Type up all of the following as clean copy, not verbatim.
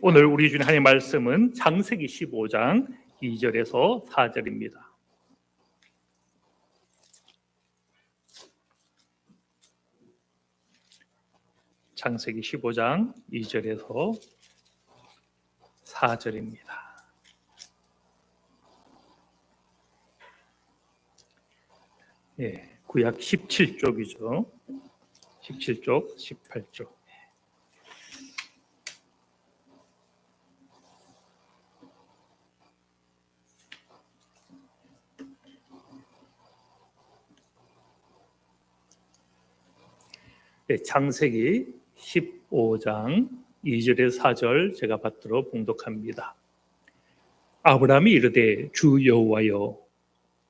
오늘 우리 주님 하나님의 말씀은 창세기 15장 2절에서 4절입니다. 창세기 15장 2절에서 4절입니다. 구약 17쪽이죠. 17쪽, 18쪽. 창세기 15장 2절에서 4절 제가 받들어 봉독합니다. 아브라함이 이르되 주 여호와여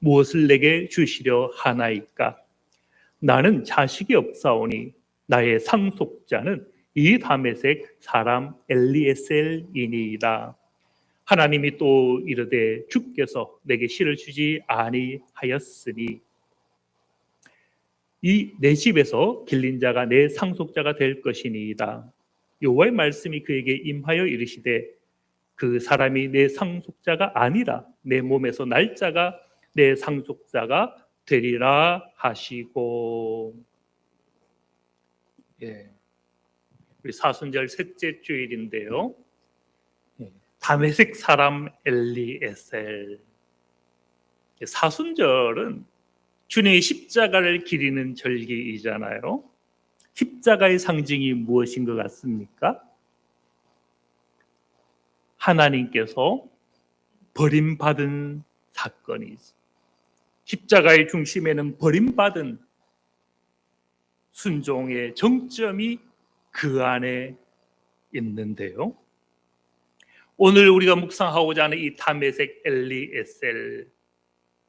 무엇을 내게 주시려 하나이까? 나는 자식이 없사오니 나의 상속자는 이 다메섹 사람 엘리에셀이니이다. 하나님이 또 이르되 주께서 내게 씨를 주지 아니하였으니 이 내 집에서 길린 자가 내 상속자가 될 것이니이다. 여호와의 말씀이 그에게 임하여 이르시되 그 사람이 내 상속자가 아니라 내 몸에서 날 자가 내 상속자가 되리라 하시고. 우리 사순절 셋째 주일인데요. 다메섹 사람 엘리에셀. 사순절은 주님의 십자가를 기리는 절기이잖아요. 십자가의 상징이 무엇인 것 같습니까? 하나님께서 버림받은 사건이죠. 십자가의 중심에는 버림받은 순종의 정점이 그 안에 있는데요. 오늘 우리가 묵상하고자 하는 이 다메섹 엘리에셀,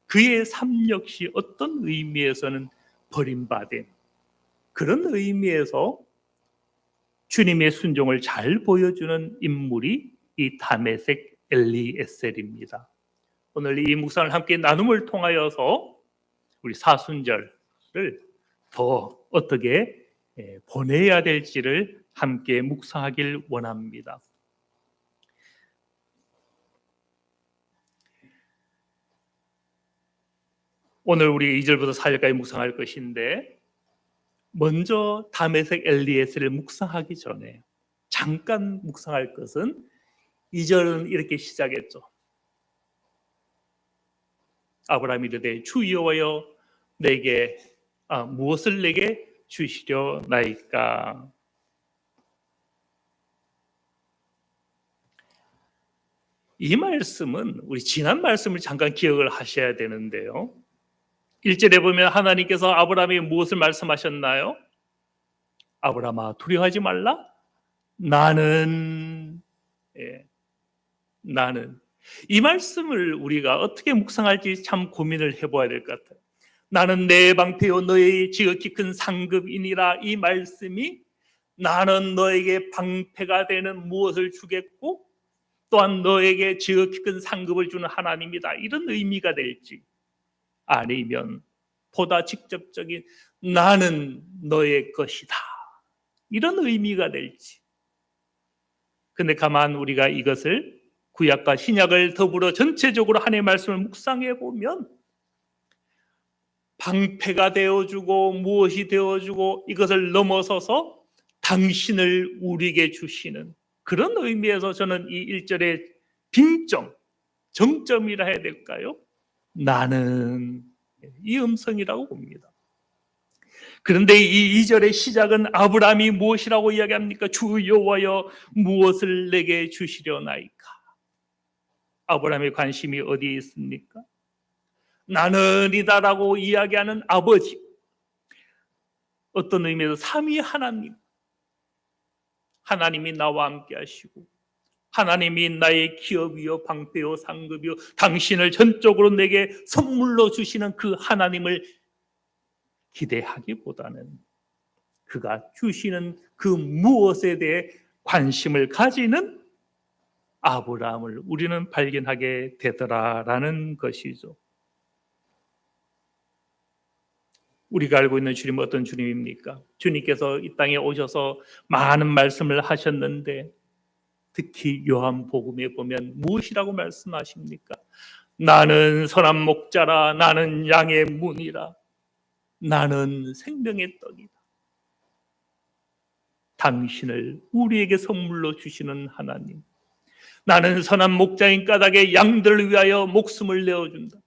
그의 삶 역시 어떤 의미에서는 버림받은, 그런 의미에서 주님의 순종을 잘 보여주는 인물이 이 다메섹 엘리에셀입니다. 오늘 이 묵상을 함께 나눔을 통하여서 우리 사순절을 더 어떻게 보내야 될지를 함께 묵상하길 원합니다. 오늘 우리 2절부터 4절까지 묵상할 것인데, 먼저 다메섹 엘리에셀을 묵상하기 전에 잠깐 묵상할 것은 2절은 이렇게 시작했죠. 아브라함이 이르되 주 여호와여 내게 무엇을 내게 주시려 나이까? 이 말씀은 우리 지난 말씀을 잠깐 기억을 하셔야 되는데요. 1절에 보면 하나님께서 아브라함에게 무엇을 말씀하셨나요? 아브라함아 두려워하지 말라. 나는 이 말씀을 우리가 어떻게 묵상할지 참 고민을 해봐야 될 것 같아요. 나는 내 방패요 너의 지극히 큰 상급이니라. 이 말씀이 나는 너에게 방패가 되는 무엇을 주겠고 또한 너에게 지극히 큰 상급을 주는 하나님이다, 이런 의미가 될지, 아니면 보다 직접적인 나는 너의 것이다, 이런 의미가 될지. 근데 가만 우리가 이것을 구약과 신약을 더불어 전체적으로 하나님의 말씀을 묵상해 보면 방패가 되어주고 무엇이 되어주고 이것을 넘어서서 당신을 우리에게 주시는 그런 의미에서 저는 이 1절의 빙점, 정점이라 해야 될까요? 나는, 이 음성이라고 봅니다. 그런데 이 2절의 시작은 아브라함이 무엇이라고 이야기합니까? 주 여호와여 무엇을 내게 주시려나이까? 아브라함의 관심이 어디에 있습니까? 나는이다라고 이야기하는 아버지, 어떤 의미에서 삼위 하나님, 하나님이 나와 함께 하시고 하나님이 나의 기업이요 방패요 상급이요 당신을 전적으로 내게 선물로 주시는 그 하나님을 기대하기보다는 그가 주시는 그 무엇에 대해 관심을 가지는 아브라함을 우리는 발견하게 되더라라는 것이죠. 우리가 알고 있는 주님은 어떤 주님입니까? 주님께서 이 땅에 오셔서 많은 말씀을 하셨는데 특히 요한복음에 보면 무엇이라고 말씀하십니까? 나는 선한 목자라, 나는 양의 문이라, 나는 생명의 떡이다. 당신을 우리에게 선물로 주시는 하나님, 나는 선한 목자인 까닭에 양들을 위하여 목숨을 내어준다.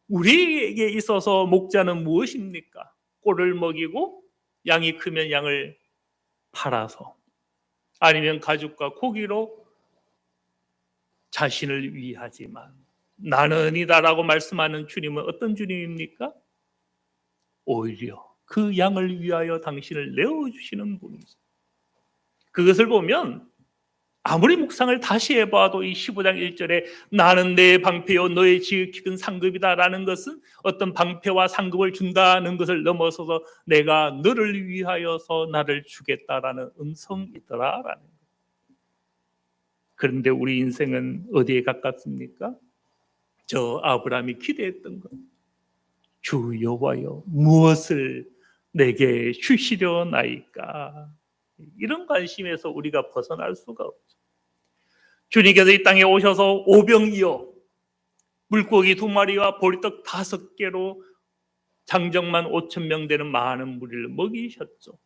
우리에게 있어서 목자는 무엇입니까? 꼴을 먹이고 양이 크면 양을 팔아서, 아니면 가죽과 고기로 자신을 위하지만, 나는 이다라고 말씀하는 주님은 어떤 주님입니까? 오히려 그 양을 위하여 당신을 내어주시는 분이죠. 그것을 보면 아무리 묵상을 다시 해봐도 이 15장 1절에 나는 내 방패요 너의 지극히 큰 상급이다 라는 것은 어떤 방패와 상급을 준다는 것을 넘어서서 내가 너를 위하여서 나를 주겠다라는 음성이더라 라는 거예요. 그런데 우리 인생은 어디에 가깝습니까? 저 아브라함이 기대했던 것, 주 여호와여 무엇을 내게 주시려나이까, 이런 관심에서 우리가 벗어날 수가 없죠. 주님께서 이 땅에 오셔서 오병이어 물고기 2마리와 보리떡 5개로 장정만 5,000명 되는 많은 무리를 먹이셨죠.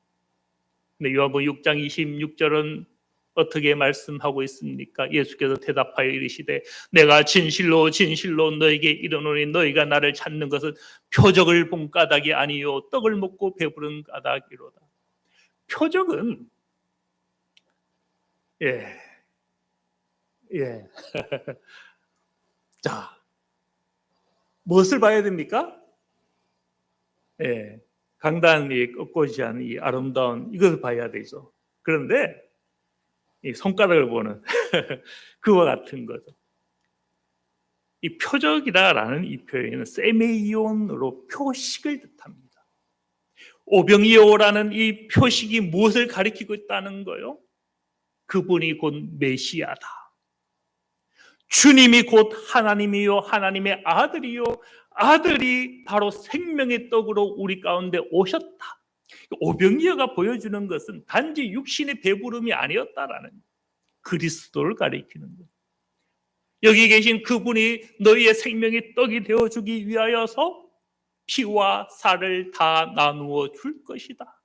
근데 요한복음 6장 26절은 어떻게 말씀하고 있습니까? 예수께서 대답하여 이르시되 내가 진실로 진실로 너에게 이르노니 너희가 나를 찾는 것은 표적을 본 까닭이 아니요 떡을 먹고 배부른 까닭이로다. 표적은 자, 무엇을 봐야 됩니까? 강단이 꼿꼿이한 이 아름다운 이것을 봐야 되죠. 그런데 이 손가락을 보는 그와 같은 거죠. 이 표적이다라는 이 표현은 세메이온으로 표식을 뜻합니다. 오병이어라는 이 표식이 무엇을 가리키고 있다는 거요? 그분이 곧 메시아다. 주님이 곧 하나님이요 하나님의 아들이요 아들이 바로 생명의 떡으로 우리 가운데 오셨다. 오병이어가 보여주는 것은 단지 육신의 배부름이 아니었다라는 그리스도를 가리키는 것. 여기 계신 그분이 너희의 생명의 떡이 되어주기 위하여서 피와 살을 다 나누어 줄 것이다.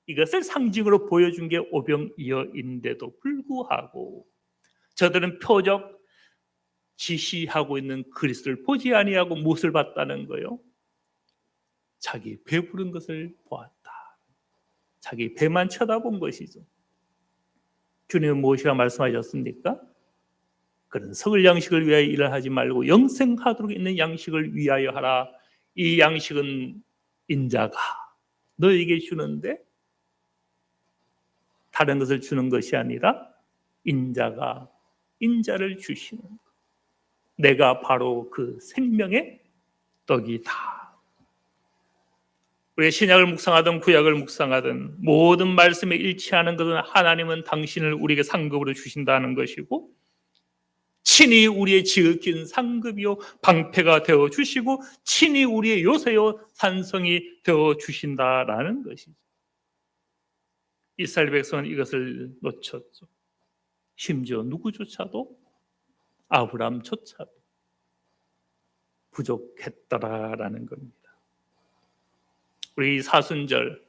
이것을 상징으로 보여준 게 오병이어인데도 불구하고 저들은 표적 지시하고 있는 그리스도를 보지 아니하고 무엇을 봤다는 거예요? 자기 배부른 것을 보았다. 자기 배만 쳐다본 것이죠. 주님은 무엇이라 말씀하셨습니까? 그런 썩을 양식을 위하여 일을 하지 말고 영생하도록 있는 양식을 위하여 하라. 이 양식은 인자가 너에게 주는데 다른 것을 주는 것이 아니라 인자가 인자를 주시는 것. 내가 바로 그 생명의 떡이다. 우리 신약을 묵상하든 구약을 묵상하든 모든 말씀에 일치하는 것은 하나님은 당신을 우리에게 상급으로 주신다는 것이고 친히 우리의 지극hin 상급이요 방패가 되어 주시고 친히 우리의 요새요 산성이 되어 주신다라는 것이죠. 이스라엘 백성은 이것을 놓쳤죠. 심지어 누구조차도 아브라함조차도 부족했더라라는 겁니다. 우리 사순절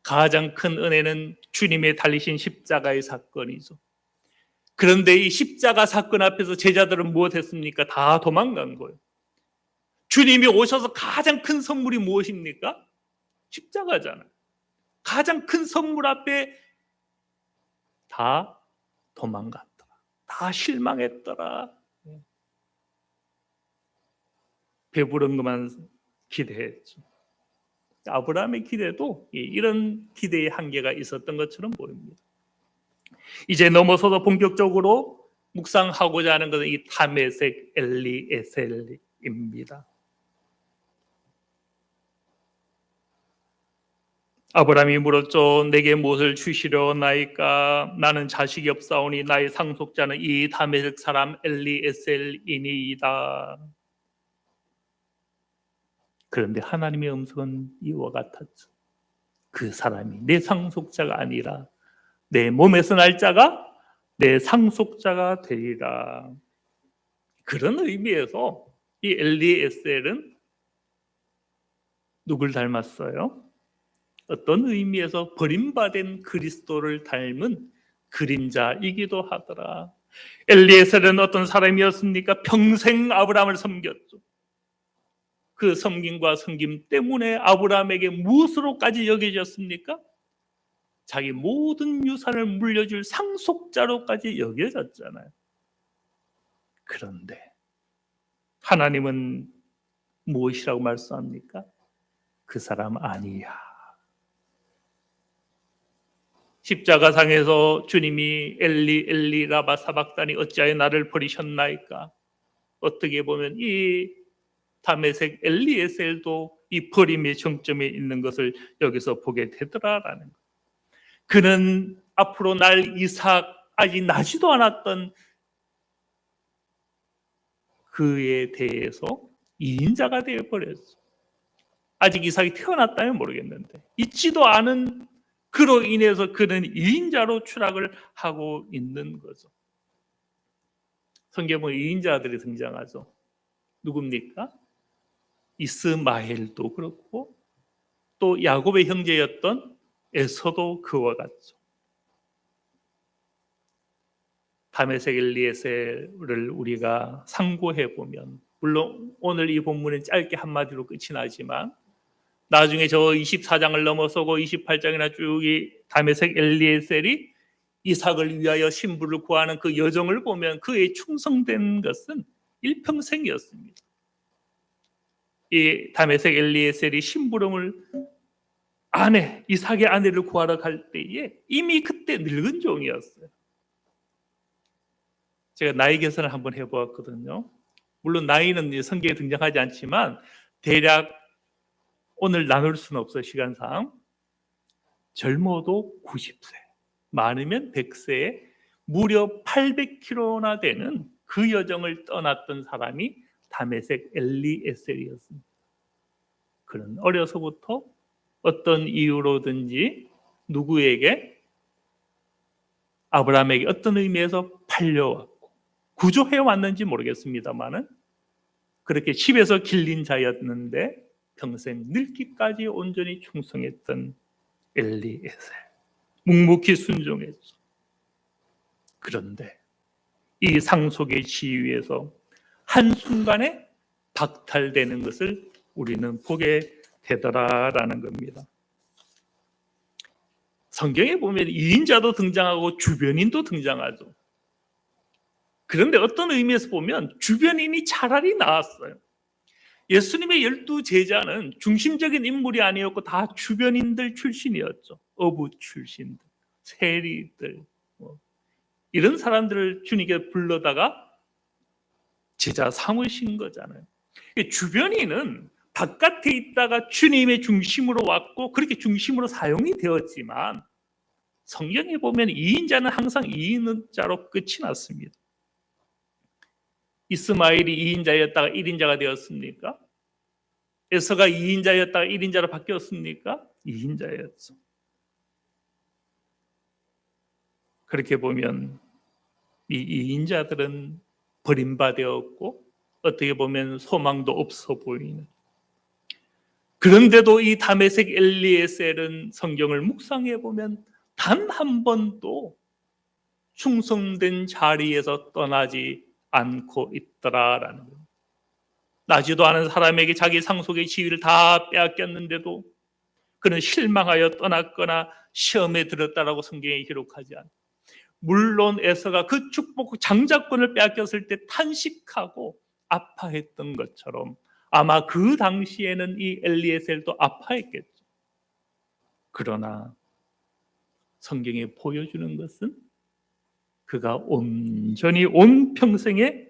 가장 큰 은혜는 주님의 달리신 십자가의 사건이죠. 그런데 이 십자가 사건 앞에서 제자들은 무엇했습니까? 다 도망간 거예요. 주님이 오셔서 가장 큰 선물이 무엇입니까? 십자가잖아요. 가장 큰 선물 앞에 다 도망갔더라. 다 실망했더라. 배부른 것만 기대했죠. 아브라함의 기대도 이런 기대의 한계가 있었던 것처럼 보입니다. 이제 넘어서서 본격적으로 묵상하고자 하는 것은 이 다메섹 엘리에셀입니다. 아브라함이 물었죠. 내게 무엇을 주시려나이까? 나는 자식이 없사오니 나의 상속자는 이 다메섹 사람 엘리에셀이니이다. 그런데 하나님의 음성은 이와 같았죠. 그 사람이 내 상속자가 아니라 내 몸에서 날 자가 내 상속자가 되리라. 그런 의미에서 이 엘리에셀은 누굴 닮았어요? 어떤 의미에서 버림받은 그리스도를 닮은 그림자이기도 하더라. 엘리에셀은 어떤 사람이었습니까? 평생 아브라함을 섬겼죠. 그 섬김과 섬김 때문에 아브라함에게 무엇으로까지 여겨졌습니까? 자기 모든 유산을 물려줄 상속자로까지 여겨졌잖아요. 그런데 하나님은 무엇이라고 말씀합니까? 그 사람 아니야. 십자가상에서 주님이 엘리 엘리 라마 사박다니 어찌하여 나를 버리셨나이까? 어떻게 보면 이 다메섹 엘리에셀도 이 버림의 정점에 있는 것을 여기서 보게 되더라라는 것. 그는 앞으로 날 이삭 아직 나지도 않았던 그에 대해서 이인자가 되어버렸어. 아직 이삭이 태어났다면 모르겠는데 있지도 않은 그로 인해서 그는 이인자로 추락을 하고 있는 거죠. 성경에 이인자들이 등장하죠. 누굽니까? 이스마엘도 그렇고 또 야곱의 형제였던 에서도 그와 같죠. 다메섹 엘리에셀을 우리가 상고해 보면, 물론 오늘 이 본문은 짧게 한마디로 끝이 나지만 나중에 저 24장을 넘어서고 28장이나 쭉 이 다메섹 엘리에셀이 이삭을 위하여 신부를 구하는 그 여정을 보면 그의 충성된 것은 일평생이었습니다. 이 다메섹 엘리에셀이 심부름을 이삭의 아내를 구하러 갈 때에 이미 그때 늙은 종이었어요. 제가 나이 계산을 한번 해보았거든요. 물론 나이는 성경에 등장하지 않지만 대략 오늘 나눌 수는 없어요. 시간상. 젊어도 90세, 많으면 100세에 무려 800km나 되는 그 여정을 떠났던 사람이 다메섹 엘리에셀이었습니다. 그는 어려서부터 어떤 이유로든지 누구에게, 아브라함에게 어떤 의미에서 팔려왔고 구조해왔는지 모르겠습니다만은 그렇게 집에서 길린 자였는데 평생 늙기까지 온전히 충성했던 엘리에셀, 묵묵히 순종했죠. 그런데 이 상속의 지위에서 한순간에 박탈되는 것을 우리는 보게 되더라라는 겁니다. 성경에 보면 이인자도 등장하고 주변인도 등장하죠. 그런데 어떤 의미에서 보면 주변인이 차라리 나았어요. 예수님의 12 제자는 중심적인 인물이 아니었고 다 주변인들 출신이었죠. 어부 출신들, 세리들, 이런 사람들을 주님께 불러다가 제자 삼으신 거잖아요. 주변인은 바깥에 있다가 주님의 중심으로 왔고 그렇게 중심으로 사용이 되었지만 성경에 보면 2인자는 항상 2인자로 끝이 났습니다. 이스마엘이 2인자였다가 1인자가 되었습니까? 에서가 2인자였다가 1인자로 바뀌었습니까? 2인자였죠. 그렇게 보면 이 2인자들은 버림받았고 어떻게 보면 소망도 없어 보이는, 그런데도 이 다메섹 엘리에셀은 성경을 묵상해 보면 단 한 번도 충성된 자리에서 떠나지 않고 있더라라는 겁니다. 나지도 않은 사람에게 자기 상속의 지위를 다 빼앗겼는데도 그는 실망하여 떠났거나 시험에 들었다라고 성경에 기록하지 않아요. 물론 에서가 그 축복 장자권을 빼앗겼을 때 탄식하고 아파했던 것처럼 아마 그 당시에는 이 엘리에셀도 아파했겠죠. 그러나 성경에 보여주는 것은 그가 온전히 온 평생에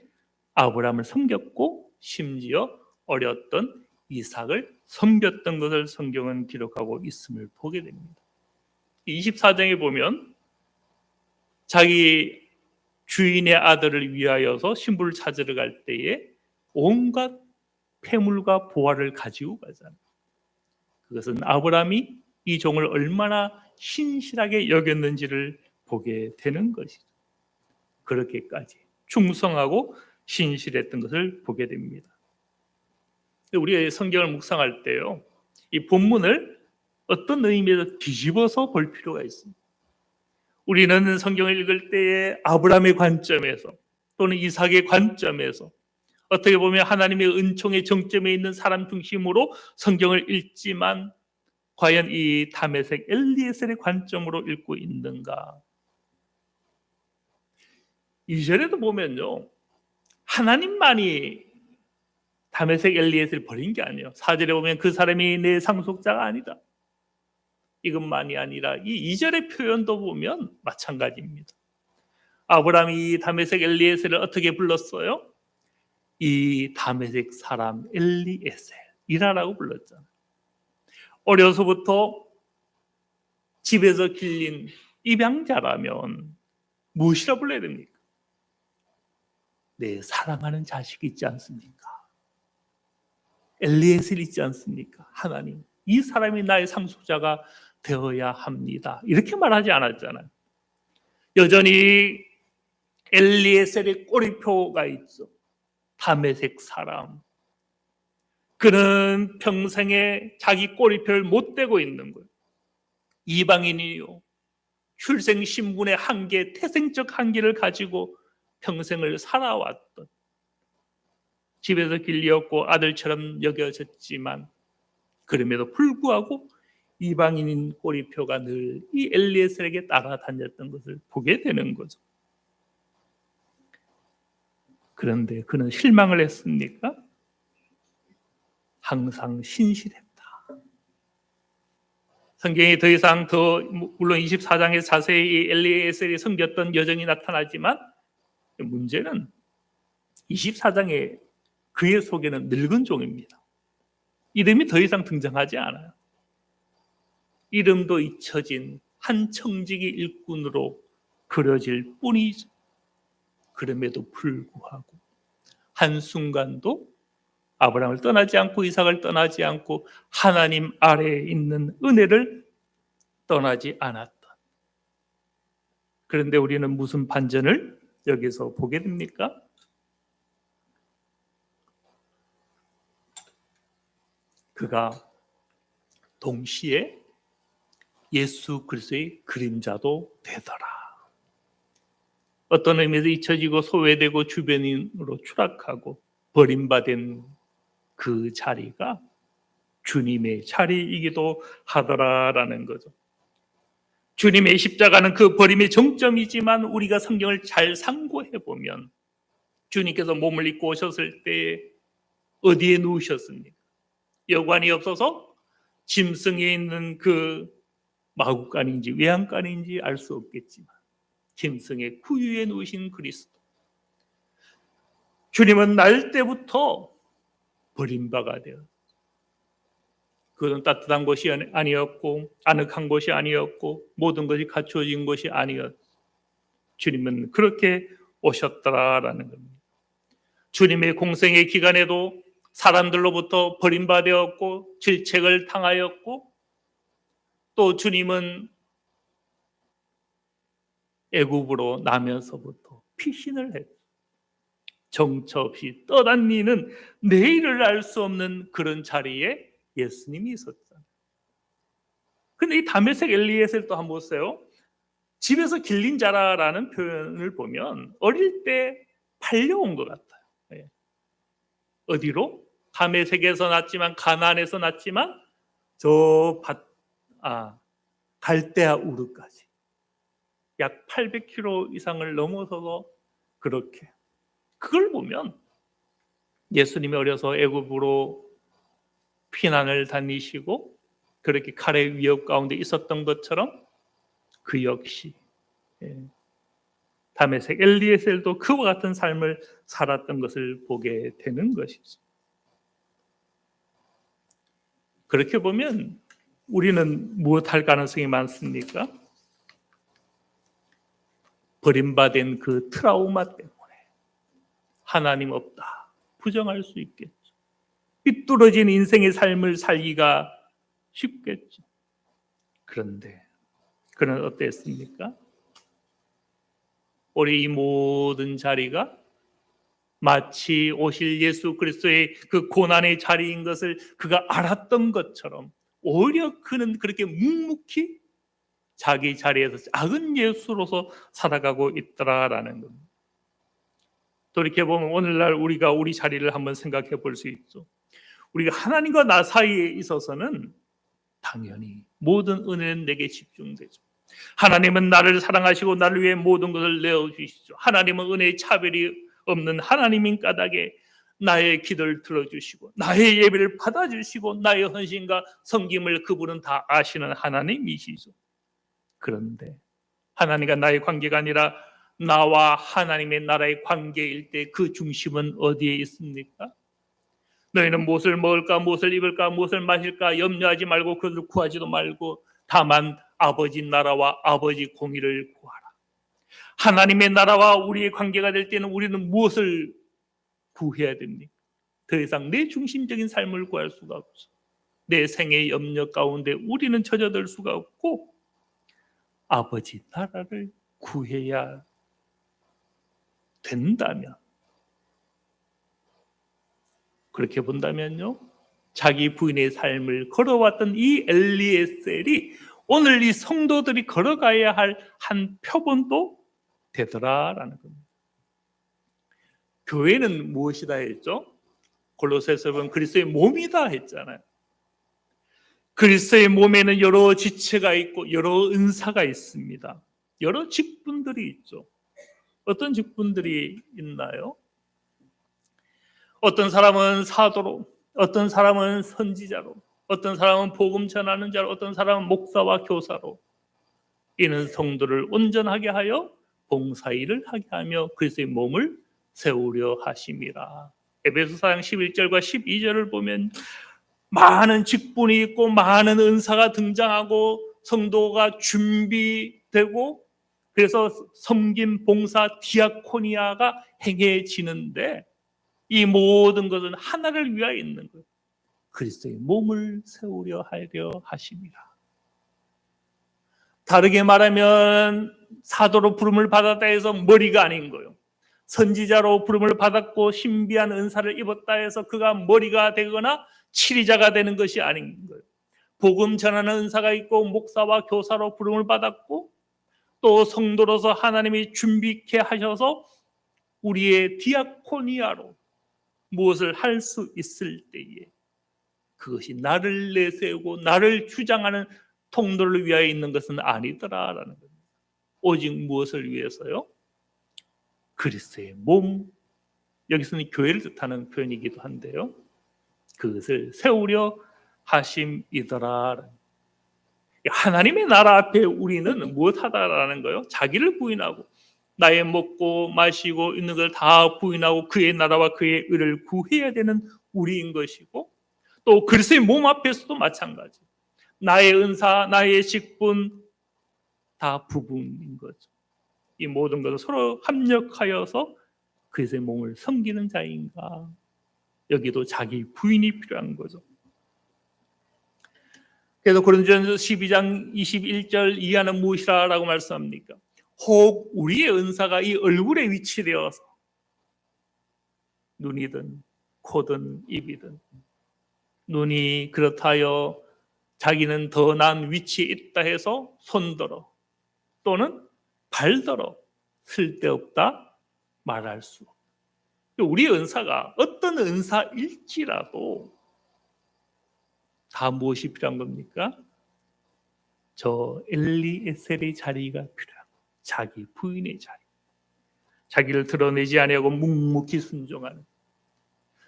아브라함을 섬겼고 심지어 어렸던 이삭을 섬겼던 것을 성경은 기록하고 있음을 보게 됩니다. 24장에 보면 자기 주인의 아들을 위하여서 신부를 찾으러 갈 때에 온갖 폐물과 보화를 가지고 가잖아요. 그것은 아브라함이 이 종을 얼마나 신실하게 여겼는지를 보게 되는 것이죠. 그렇게까지 충성하고 신실했던 것을 보게 됩니다. 우리가 성경을 묵상할 때요, 이 본문을 어떤 의미에서 뒤집어서 볼 필요가 있습니다. 우리는 성경을 읽을 때에 아브라함의 관점에서 또는 이삭의 관점에서 어떻게 보면 하나님의 은총의 정점에 있는 사람 중심으로 성경을 읽지만 과연 이 다메섹 엘리에셀의 관점으로 읽고 있는가? 2절에도 보면요, 하나님만이 다메섹 엘리에셀을 버린 게 아니에요. 4절에 보면 그 사람이 내 상속자가 아니다, 이것만이 아니라 이 2절의 표현도 보면 마찬가지입니다. 아브라함이 이 다메섹 엘리에셀을 어떻게 불렀어요? 이 다메섹 사람 엘리에셀이라고 불렀잖아요. 어려서부터 집에서 길린 입양자라면 무엇이라 불러야 됩니까? 내 사랑하는 자식이 있지 않습니까? 엘리에셀 있지 않습니까? 하나님, 이 사람이 나의 상속자가 되어야 합니다, 이렇게 말하지 않았잖아요. 여전히 엘리에셀의 꼬리표가 있죠. 다메섹 사람, 그는 평생에 자기 꼬리표를 못 대고 있는 거예요. 이방인이요, 출생 신분의 한계, 태생적 한계를 가지고 평생을 살아왔던, 집에서 길리었고 아들처럼 여겨졌지만 그럼에도 불구하고 이방인인 꼬리표가 늘 이 엘리에셀에게 따라다녔던 것을 보게 되는 거죠. 그런데 그는 실망을 했습니까? 항상 신실했다. 성경이 더 이상 물론 24장에 자세히 엘리에셀이 섬겼던 여정이 나타나지만 문제는 24장에 그의 속에는 늙은 종입니다. 이름이 더 이상 등장하지 않아요. 이름도 잊혀진 한 청지기 일꾼으로 그려질 뿐이죠. 그럼에도 불구하고 한순간도 아브라함을 떠나지 않고 이삭을 떠나지 않고 하나님 아래에 있는 은혜를 떠나지 않았던. 그런데 우리는 무슨 반전을 여기서 보게 됩니까? 그가 동시에 예수 그리스도의 그림자도 되더라. 어떤 의미에서 잊혀지고 소외되고 주변인으로 추락하고 버림받은 그 자리가 주님의 자리이기도 하더라라는 거죠. 주님의 십자가는 그 버림의 정점이지만 우리가 성경을 잘 상고해 보면 주님께서 몸을 입고 오셨을 때 어디에 누우셨습니까? 여관이 없어서 짐승에 있는 그 마구간인지 외양간인지 알 수 없겠지만 짐승의 구유에 누우신 그리스도, 주님은 날 때부터 버림바가 되어, 그것은 따뜻한 곳이 아니었고 아늑한 곳이 아니었고 모든 것이 갖추어진 곳이 아니었. 주님은 그렇게 오셨더라라는 겁니다. 주님의 공생의 기간에도 사람들로부터 버림받았고 질책을 당하였고, 또 주님은 애굽으로 나면서부터 피신을 했고 정처 없이 떠다니는 내일을 알 수 없는 그런 자리에 예수님이 있었잖아요. 근데 이 다메섹 엘리에셀도 한번 보세요. 집에서 길린 자라라는 표현을 보면 어릴 때 팔려온 것 같아요. 네. 어디로? 다메섹에서 났지만, 가나안에서 났지만 저 갈대아 우르까지 약 800km 이상을 넘어서서 그렇게, 그걸 보면 예수님이 어려서 애굽으로 피난을 다니시고 그렇게 칼의 위협 가운데 있었던 것처럼 그 역시 다메섹 엘리에셀도 그와 같은 삶을 살았던 것을 보게 되는 것이죠. 그렇게 보면 우리는 무엇할 가능성이 많습니까? 버림받은 그 트라우마 때문에 하나님 없다 부정할 수 있겠죠. 삐뚤어진 인생의 삶을 살기가 쉽겠죠. 그런데 그는 어땠습니까? 우리 이 모든 자리가 마치 오실 예수 그리스도의 그 고난의 자리인 것을 그가 알았던 것처럼 오히려 그는 그렇게 묵묵히 자기 자리에서 작은 예수로서 살아가고 있더라라는 겁니다. 돌이켜보면 오늘날 우리가 우리 자리를 한번 생각해 볼 수 있죠. 우리가 하나님과 나 사이에 있어서는 당연히 모든 은혜는 내게 집중되죠. 하나님은 나를 사랑하시고 나를 위해 모든 것을 내어주시죠. 하나님은 은혜의 차별이 없는 하나님인 까닭에 나의 기도를 들어주시고 나의 예배를 받아주시고 나의 헌신과 섬김을 그분은 다 아시는 하나님이시죠. 그런데 하나님과 나의 관계가 아니라 나와 하나님의 나라의 관계일 때 그 중심은 어디에 있습니까? 너희는 무엇을 먹을까, 무엇을 입을까, 무엇을 마실까 염려하지 말고 그것을 구하지도 말고 다만 아버지 나라와 아버지 공의를 구하라. 하나님의 나라와 우리의 관계가 될 때는 우리는 무엇을 구해야 됩니까? 더 이상 내 중심적인 삶을 구할 수가 없어. 내 생의 염려 가운데 우리는 젖어들 수가 없고 아버지 나라를 구해야 된다면, 그렇게 본다면요, 자기 부인의 삶을 걸어왔던 이 엘리에셀이 오늘 이 성도들이 걸어가야 할 한 표본도 되더라라는 겁니다. 교회는 무엇이다 했죠? 골로새서 보면 그리스도의 몸이다 했잖아요. 그리스도의 몸에는 여러 지체가 있고 여러 은사가 있습니다. 여러 직분들이 있죠. 어떤 직분들이 있나요? 어떤 사람은 사도로, 어떤 사람은 선지자로, 어떤 사람은 복음 전하는 자로, 어떤 사람은 목사와 교사로, 이는 성도를 온전하게 하여 봉사일을 하게 하며 그리스도의 몸을 세우려 하심이라. 에베소 4장 11절과 12절을 보면 많은 직분이 있고 많은 은사가 등장하고 성도가 준비되고 그래서 섬김, 봉사, 디아코니아가 행해지는데 이 모든 것은 하나를 위하여 있는 거예요. 그리스도의 몸을 세우려 하려 하심이라. 다르게 말하면 사도로 부름을 받았다 해서 머리가 아닌 거예요. 선지자로 부름을 받았고 신비한 은사를 입었다 해서 그가 머리가 되거나 치리자가 되는 것이 아닌 거예요. 복음 전하는 은사가 있고 목사와 교사로 부름을 받았고 또 성도로서 하나님이 준비케 하셔서 우리의 디아코니아로 무엇을 할 수 있을 때에 그것이 나를 내세우고 나를 주장하는 통로를 위하여 있는 것은 아니더라라는 겁니다. 오직 무엇을 위해서요? 그리스도의 몸, 여기서는 교회를 뜻하는 표현이기도 한데요, 그것을 세우려 하심이더라. 하나님의 나라 앞에 우리는 무엇하다라는 거요? 자기를 부인하고 나의 먹고 마시고 있는 걸 다 부인하고 그의 나라와 그의 의를 구해야 되는 우리인 것이고, 또 그리스도의 몸 앞에서도 마찬가지. 나의 은사, 나의 직분 다 부분인 거죠. 이 모든 것을 서로 합력하여서 그리스도의 몸을 섬기는 자인가? 여기도 자기 부인이 필요한 거죠. 그래서 고린도전서 12장 21절 이하는 무엇이라고 말씀합니까? 혹 우리의 은사가 이 얼굴에 위치되어서 눈이든 코든 입이든, 눈이 그렇다여 자기는 더 나은 위치에 있다 해서 손들어 또는 발들어 쓸데없다 말할 수 없다. 우리의 은사가 어떤 은사일지라도 다 무엇이 필요한 겁니까? 저 엘리에셀의 자리가 필요한 거예요. 자기 부인의 자리. 자기를 드러내지 아니하고 묵묵히 순종하는,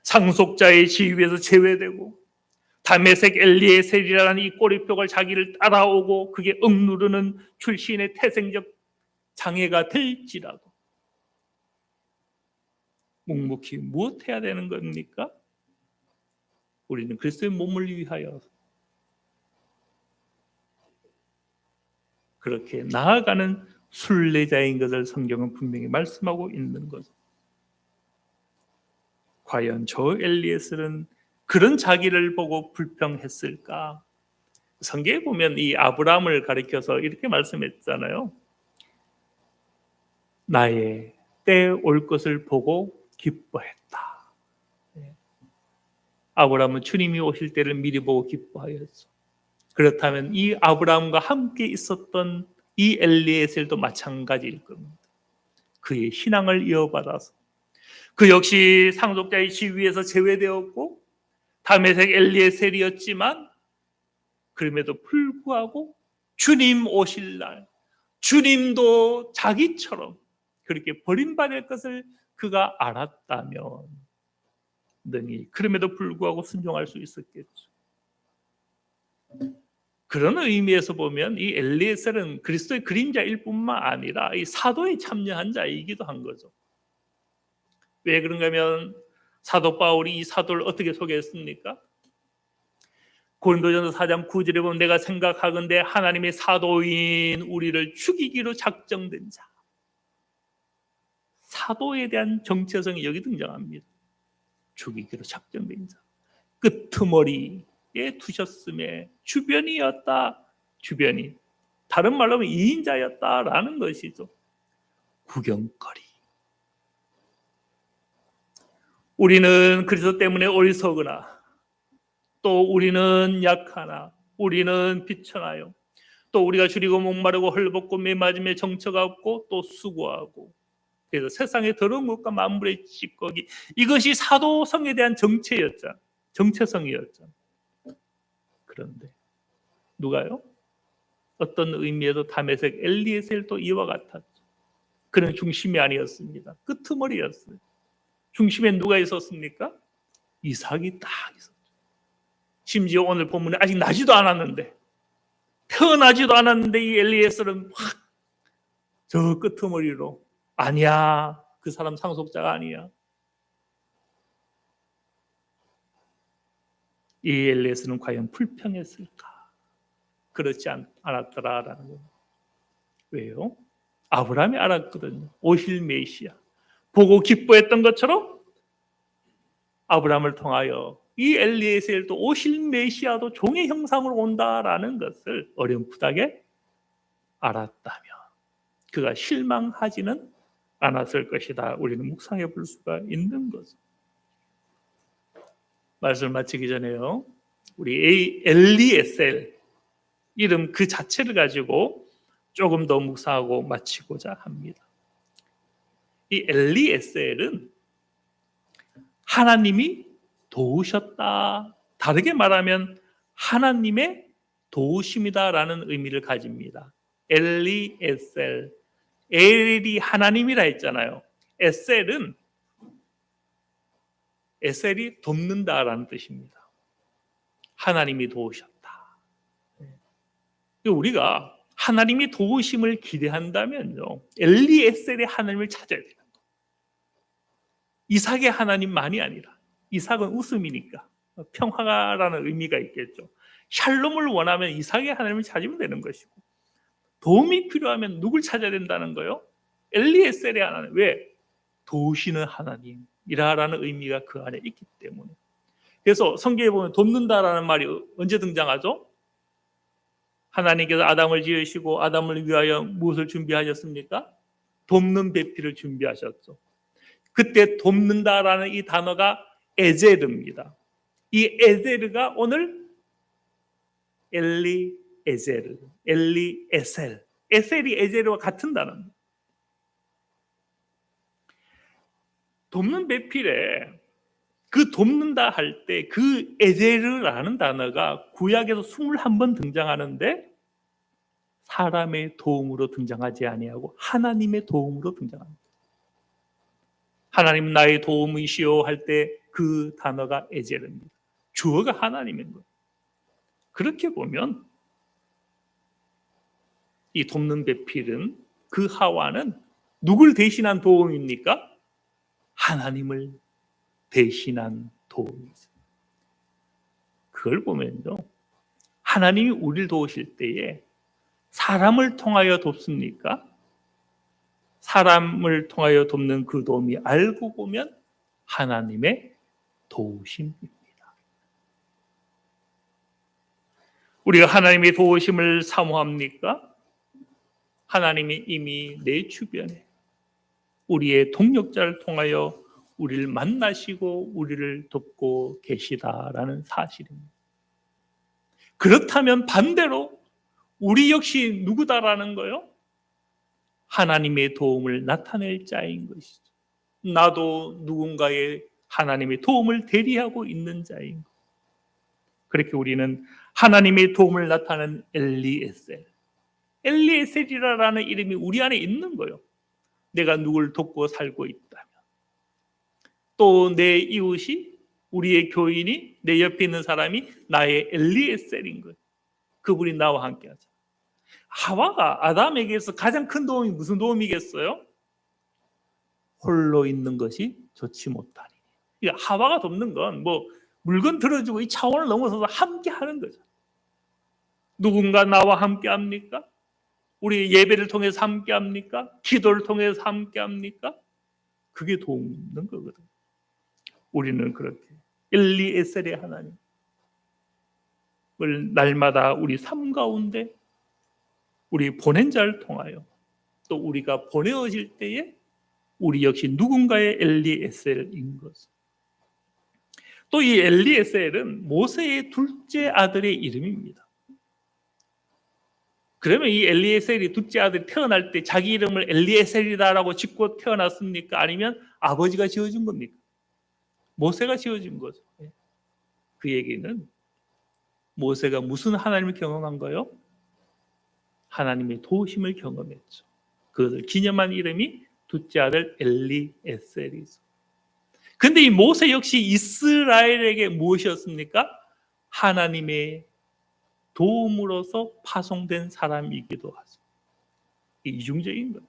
상속자의 지위에서 제외되고 다메섹 엘리에셀이라는 이 꼬리표가 자기를 따라오고 그게 억누르는 출신의 태생적 장애가 될지라도 묵묵히 무엇 해야 되는 겁니까? 우리는 그리스도의 몸을 위하여 그렇게 나아가는 순례자인 것을 성경은 분명히 말씀하고 있는 거죠. 과연 저 엘리에셀은 그런 자기를 보고 불평했을까? 성경에 보면 이 아브라함을 가리켜서 이렇게 말씀했잖아요. 나의 때 올 것을 보고 기뻐했다. 아브라함은 주님이 오실 때를 미리 보고 기뻐하였죠. 그렇다면 이 아브라함과 함께 있었던 이 엘리에셀도 마찬가지일 겁니다. 그의 신앙을 이어받아서 그 역시 상속자의 지위에서 제외되었고 다메섹 엘리에셀이었지만 그럼에도 불구하고 주님 오실 날 주님도 자기처럼 그렇게 버림받을 것을 그가 알았다면 능히 그럼에도 불구하고 순종할 수 있었겠죠. 그런 의미에서 보면 이 엘리에셀은 그리스도의 그림자일 뿐만 아니라 이 사도에 참여한 자이기도 한 거죠. 왜 그런가 하면 사도 바울이 이 사도를 어떻게 소개했습니까? 고린도전서 4장 9절에 보면 내가 생각하건대 하나님의 사도인 우리를 죽이기로 작정된 자. 사도에 대한 정체성이 여기 등장합니다. 죽이기로 작정된 자. 끄트머리에 두셨음에 주변이었다. 주변이. 다른 말로 하면 이인자였다라는 것이죠. 구경거리. 우리는 그리스도 때문에 어리석으나 또 우리는 약하나 우리는 비천하여 또 우리가 줄이고 목마르고 헐벗고 매맞음에 정처가 없고 또 수고하고 그래서 세상의 더러운 것과 만물의 찌꺼기 이것이 사도성에 대한 정체성이었죠. 그런데 누가요? 어떤 의미에도 다메섹 엘리에셀도 이와 같았죠. 그는 중심이 아니었습니다. 끄트머리였어요. 중심에 누가 있었습니까? 이삭이 딱 있었죠. 심지어 오늘 본문에 아직 나지도 않았는데 태어나지도 않았는데 이 엘리에셀은 확 저 끄트머리로 아니야. 그 사람 상속자가 아니야. 이 엘리에셀은 과연 불평했을까? 그렇지 않았더라라는 거예요. 왜요? 아브라함이 알았거든요. 오실 메시아. 보고 기뻐했던 것처럼 아브라함을 통하여 이 엘리에셀도 오실 메시아도 종의 형상으로 온다라는 것을 어렴풋하게 알았다면 그가 실망하지는 않았을 것이다. 우리는 묵상해 볼 수가 있는 거죠. 말씀을 마치기 전에요. 우리 엘리에셀 이름 그 자체를 가지고 조금 더 묵상하고 마치고자 합니다. 이 엘리에셀은 하나님이 도우셨다. 다르게 말하면 하나님의 도우심이다라는 의미를 가집니다. 엘리에셀. 엘이 하나님이라 했잖아요. 에셀이 돕는다라는 뜻입니다. 하나님이 도우셨다. 우리가 하나님이 도우심을 기대한다면요. 엘리에셀의 하나님을 찾아야 돼요. 이삭의 하나님만이 아니라 이삭은 웃음이니까 평화라는 의미가 있겠죠. 샬롬을 원하면 이삭의 하나님을 찾으면 되는 것이고 도움이 필요하면 누굴 찾아야 된다는 거요? 엘리에셀의 하나님. 왜? 도우시는 하나님이라는 의미가 그 안에 있기 때문에. 그래서 성경에 보면 돕는다라는 말이 언제 등장하죠? 하나님께서 아담을 지으시고 아담을 위하여 무엇을 준비하셨습니까? 돕는 배필을 준비하셨죠. 그때 돕는다라는 이 단어가 에제르입니다. 이 에제르가 오늘 엘리에셀, 에셀이 에제르와 같은 단어입니다. 돕는 배필에 그 돕는다 할 때 그 에제르라는 단어가 구약에서 21번 등장하는데 사람의 도움으로 등장하지 아니하고 하나님의 도움으로 등장합니다. 하나님 나의 도움이시오 할 때 그 단어가 에제르입니다. 주어가 하나님인 거예요. 그렇게 보면 이 돕는 배필은 그 하와는 누굴 대신한 도움입니까? 하나님을 대신한 도움이죠. 그걸 보면요. 하나님이 우리를 도우실 때에 사람을 통하여 돕습니까? 사람을 통하여 돕는 그 도움이 알고 보면 하나님의 도우심입니다. 우리가 하나님의 도우심을 사모합니까? 하나님이 이미 내 주변에 우리의 동역자를 통하여 우리를 만나시고 우리를 돕고 계시다라는 사실입니다. 그렇다면 반대로 우리 역시 누구다라는 거요? 하나님의 도움을 나타낼 자인 것이죠. 나도 누군가의 하나님의 도움을 대리하고 있는 자인 것. 그렇게 우리는 하나님의 도움을 나타내는 엘리에셀, 엘리에셀이라는 이름이 우리 안에 있는 거예요. 내가 누굴 돕고 살고 있다면, 또 내 이웃이, 우리의 교인이, 내 옆에 있는 사람이 나의 엘리에셀인 거예요. 그분이 나와 함께 하죠. 하와가 아담에게서 가장 큰 도움이 무슨 도움이겠어요? 홀로 있는 것이 좋지 못하니. 그러니까 하와가 돕는 건 뭐 물건 들어주고 이 차원을 넘어서서 함께 하는 거죠. 누군가 나와 함께 합니까? 우리 예배를 통해서 함께 합니까? 기도를 통해서 함께 합니까? 그게 돕는 거거든요. 우리는 그렇게 엘리에셀의 하나님을 날마다 우리 삶 가운데 우리 보낸 자를 통하여 또 우리가 보내어질 때에 우리 역시 누군가의 엘리에셀인 것. 또 이 엘리에셀은 모세의 둘째 아들의 이름입니다. 그러면 이 엘리에셀이 둘째 아들이 태어날 때 자기 이름을 엘리에셀이다라고 짓고 태어났습니까? 아니면 아버지가 지어준 겁니까? 모세가 지어준 거죠. 그 얘기는 모세가 무슨 하나님을 경험한 거요? 하나님의 도우심을 경험했죠. 그것을 기념한 이름이 둘째 아들 엘리에셀이죠. 근데 이 모세 역시 이스라엘에게 무엇이었습니까? 하나님의 도움으로서 파송된 사람이기도 하죠. 이중적인 거예요.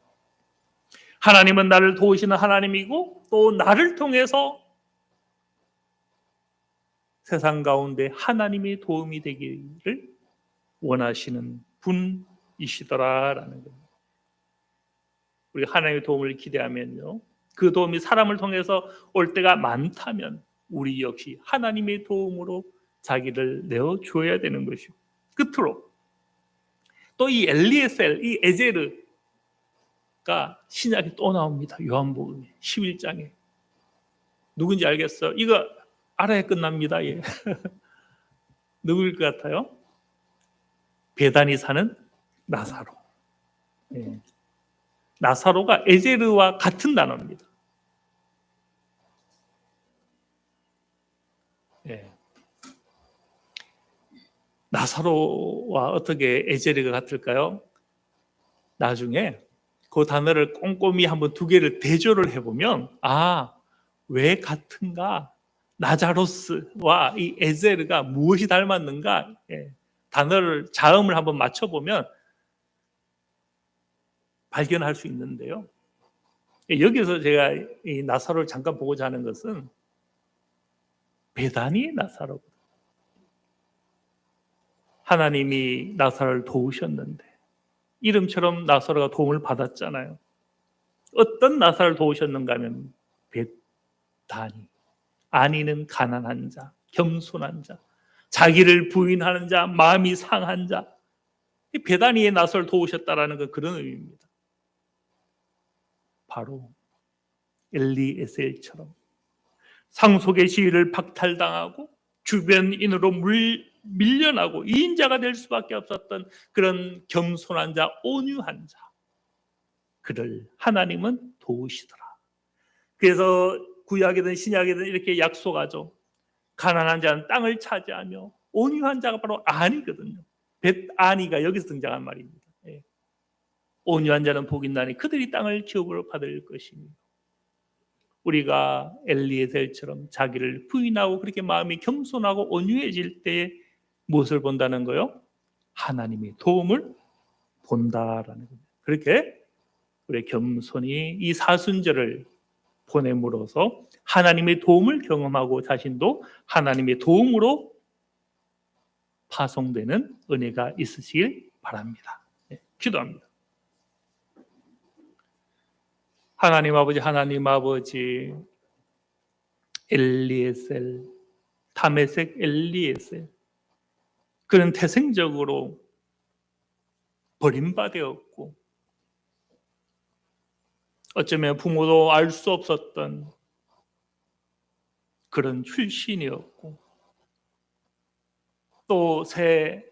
하나님은 나를 도우시는 하나님이고 또 나를 통해서 세상 가운데 하나님의 도움이 되기를 원하시는 분이시더라라는 겁니다. 우리 하나님의 도움을 기대하면요, 그 도움이 사람을 통해서 올 때가 많다면 우리 역시 하나님의 도움으로 자기를 내어줘야 되는 것이고, 끝으로 또 이 엘리에셀, 이 에제르가 신약에 또 나옵니다. 요한복음 11장에. 누군지 알겠어요? 이거 알아야 끝납니다. 예. 누구일 것 같아요? 베단이 사는 나사로. 예. 나사로가 에제르와 같은 단어입니다. 예. 나사로와 어떻게 에제르가 같을까요? 나중에 그 단어를 꼼꼼히 한번 두 개를 대조를 해보면, 아, 왜 같은가? 나자로스와 이 에제르가 무엇이 닮았는가? 예. 단어를, 자음을 한번 맞춰보면 발견할 수 있는데요. 여기서 제가 이 나사로를 잠깐 보고자 하는 것은 베다니 나사로거든요. 하나님이 나사로를 도우셨는데 이름처럼 나사로가 도움을 받았잖아요. 어떤 나사로를 도우셨는가 하면 베다니, 아니는 가난한 자, 겸손한 자, 자기를 부인하는 자, 마음이 상한 자, 베다니의 나사로를 도우셨다라는 건 그런 의미입니다. 바로 엘리에셀처럼 상속의 지위를 박탈당하고 주변인으로 밀려나고 이인자가 될 수밖에 없었던 그런 겸손한 자, 온유한 자, 그를 하나님은 도우시더라. 그래서 구약이든 신약이든 이렇게 약속하죠. 가난한 자는 땅을 차지하며 온유한 자가 바로 아니거든요. 벳아니가 여기서 등장한 말입니다. 예. 온유한 자는 복이 나니 그들이 땅을 기업으로 받을 것입니다. 우리가 엘리에셀처럼 자기를 부인하고 그렇게 마음이 겸손하고 온유해질 때에 무엇을 본다는 거요? 하나님의 도움을 본다라는 겁니다. 그렇게 우리 겸손히 이 사순절을 보냄으로써 하나님의 도움을 경험하고 자신도 하나님의 도움으로 파송되는 은혜가 있으시길 바랍니다. 네, 기도합니다. 하나님 아버지, 엘리에셀, 다메섹 엘리에셀, 그는 태생적으로 버림받았고 어쩌면 부모도 알 수 없었던 그런 출신이었고 또 새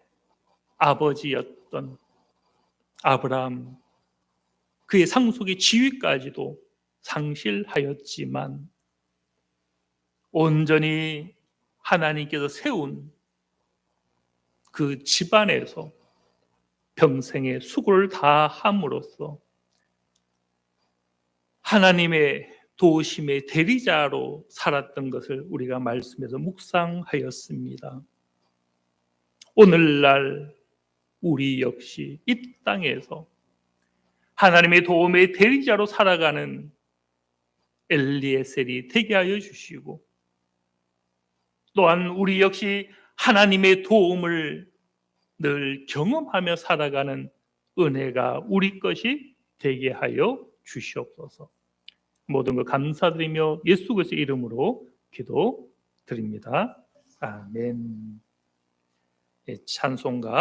아버지였던 아브라함, 그의 상속의 지위까지도 상실하였지만 온전히 하나님께서 세운 그 집안에서 평생의 수고를 다함으로써 하나님의 도우심의 대리자로 살았던 것을 우리가 말씀에서 묵상하였습니다. 오늘날 우리 역시 이 땅에서 하나님의 도움의 대리자로 살아가는 엘리에셀이 되게 하여 주시고 또한 우리 역시 하나님의 도움을 늘 경험하며 살아가는 은혜가 우리 것이 되게 하여 주시옵소서. 모든 것 감사드리며 예수 그리스도의 이름으로 기도드립니다. 아멘. 찬송가